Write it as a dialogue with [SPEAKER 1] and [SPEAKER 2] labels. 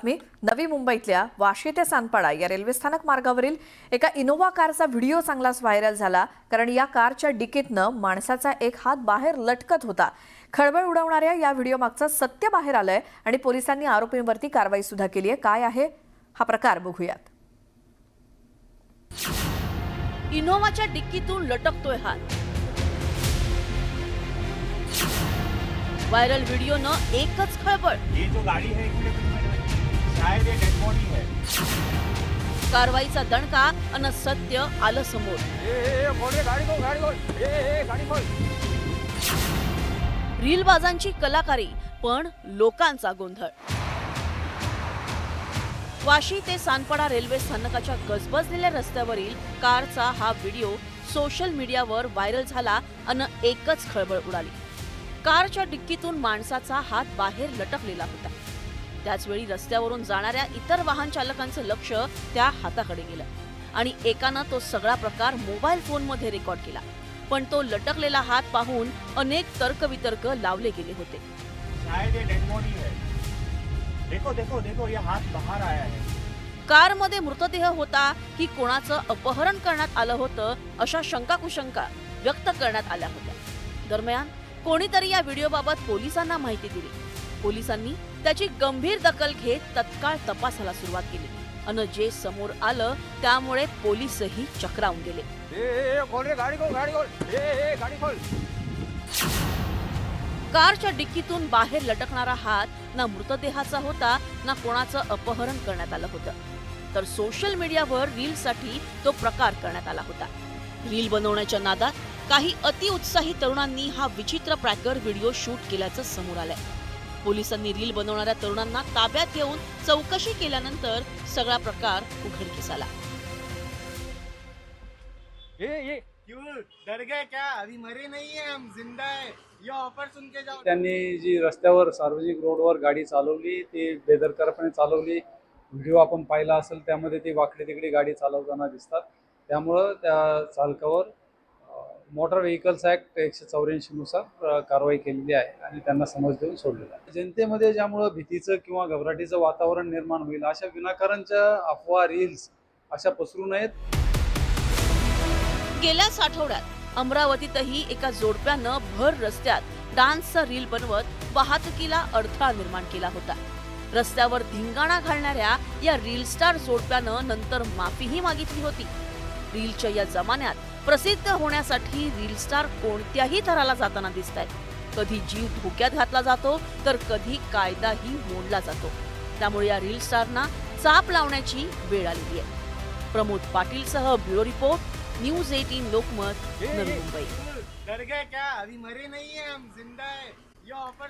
[SPEAKER 1] नवी मुंबईतल्या वाशी ते सानपाडा या रेल्वे स्थानक मार्गावरील एका इनोव्हा कारचा व्हिडिओ चांगलाच व्हायरल झाला। कारण या कारच्या डिकीतनं माणसाचा एक हात बाहेर लटकत होता। खळबळ उडवणाऱ्या या व्हिडिओ मागचं सत्य बाहेर आलंय आणि पोलिसांनी आरोपींवरती कारवाई सुद्धा केली आहे। काय आहे हा प्रकार बघूयात।
[SPEAKER 2] इनोव्हाच्या डिक्कीतून लटकतोय हात। व्हायरल व्हिडिओनं एकच खळबळ।
[SPEAKER 3] ये जो गाड़ी है शायद ये डेड बॉडी है।
[SPEAKER 2] कारवाईचा दणका अन सत्य आलं समोर।
[SPEAKER 3] गाड़ी खोल।
[SPEAKER 2] रीलबाजांची कलाकारी पण लोकांचा गोंधळ। वाशी ते सानपाडा रेल्वे स्थानकाच्या गजबजलेल्या रस्त्यावरील कारचा हा व्हिडिओ सोशल मीडियावर व्हायरल झाला अन एकच खळबळ उडाली। कारच्या डिक्कीतून माणसाचा हात बाहेर लटकलेला होता। त्याचवेळी रस्त्यावरून जाणाऱ्या इतर वाहन चालकांचं लक्ष त्या हाताकडे गेलं आणि एकानं तो सगळा प्रकार मोबाईल फोनमध्ये रेकॉर्ड केला। पण तो लटकलेला हात पाहून अनेक तर्कवितर्क लावले गेले होते।
[SPEAKER 3] शायद ये डेड बॉडी है। देखो देखो देखो ये हाथ बाहर आया है।
[SPEAKER 2] कारमध्ये मृतदेह होता की कोणाचं अपहरण करण्यात आलं होतं अशा शंकाकुशंका व्यक्त करण्यात आल्या होत्या। दरम्यान कोणीतरी या व्हिडिओबाबत पोलिसांना माहिती दिली। पोलिसांनी त्याची गंभीर दखल घेत तत्काळ तपासाला सुरुवात केली अन जे समोर आलं त्यामुळे पोलीसही चक्रावून गेले।
[SPEAKER 3] गाड़ी खोल।
[SPEAKER 2] कारच्या डिक्कीतून बाहेर लटकणारा हात ना मृतदेहाचा होता ना कोणाचं अपहरण करण्यात आलं होतं, तर सोशल मीडियावर रीलसाठी तो प्रकार करण्यात आला होता। रील बनवण्याच्या नादात काही अतिउत्साही तरुणांनी हा विचित्र प्रॅकर व्हिडिओ शूट केल्याचं समोर आलंय। पोलिसांनी रील बनवणाऱ्या तरुणांना ताब्यात घेऊन चौकशी केल्यानंतर सगळा प्रकार उघडकीस आला।
[SPEAKER 3] ये क्यों डर गए क्या? अभी मरे नहीं है, हम जिंदा है। ये ऑफर सुन के जाओ।
[SPEAKER 4] त्यांनी जी रस्त्यावर सार्वजनिक रोडवर गाडी चालवली ती बेदरकारपणे चालवली। व्हिडिओ आपण पाहिला असेल त्यामध्ये ती वाकडी तिकडी गाडी चालवताना दिसतात। त्यामुळे त्या चालकावर मोटर व्हेकल्स ऍक्ट 184 नुसार कारवाई केलेली आहे आणि त्यांना समज देऊन सोडलेला आहे। जनतेमध्ये ज्यामुळे भीतीचं किंवा घबराटीचं वातावरण निर्माण होईल अशा विनाकारणच्या अफवा रील्स अशा पसरू नयेत।
[SPEAKER 2] गेल्याच आठवड्यात अमरावतीतही एका जोडप्यानं भर रस्त्यात डान्सचा रील बनवत वाहतुकीला अडथळा निर्माण केला होता। रस्त्यावर धिंगाणा घालणाऱ्या या रील स्टार जोडप्यानं नंतर माफीही मागितली होती। रीलच्या या जमान्यात प्रसिद्ध होण्यासाठी रील स्टार कोणत्याही थराला जाताना दिसतायत। कधी जीव धोक्यात घातला जातो तर कधी कायदाही मोडला जातो। त्यामुळे या रील स्टारना चाप लावण्याची वेळ आलेली आहे। प्रमोद पाटीलसह bureau report, news 18 Lokmat, Navi Mumbai.
[SPEAKER 3] डर गए क्या? अभी मरे नहीं है, हम जिंदा है। ये ऑफर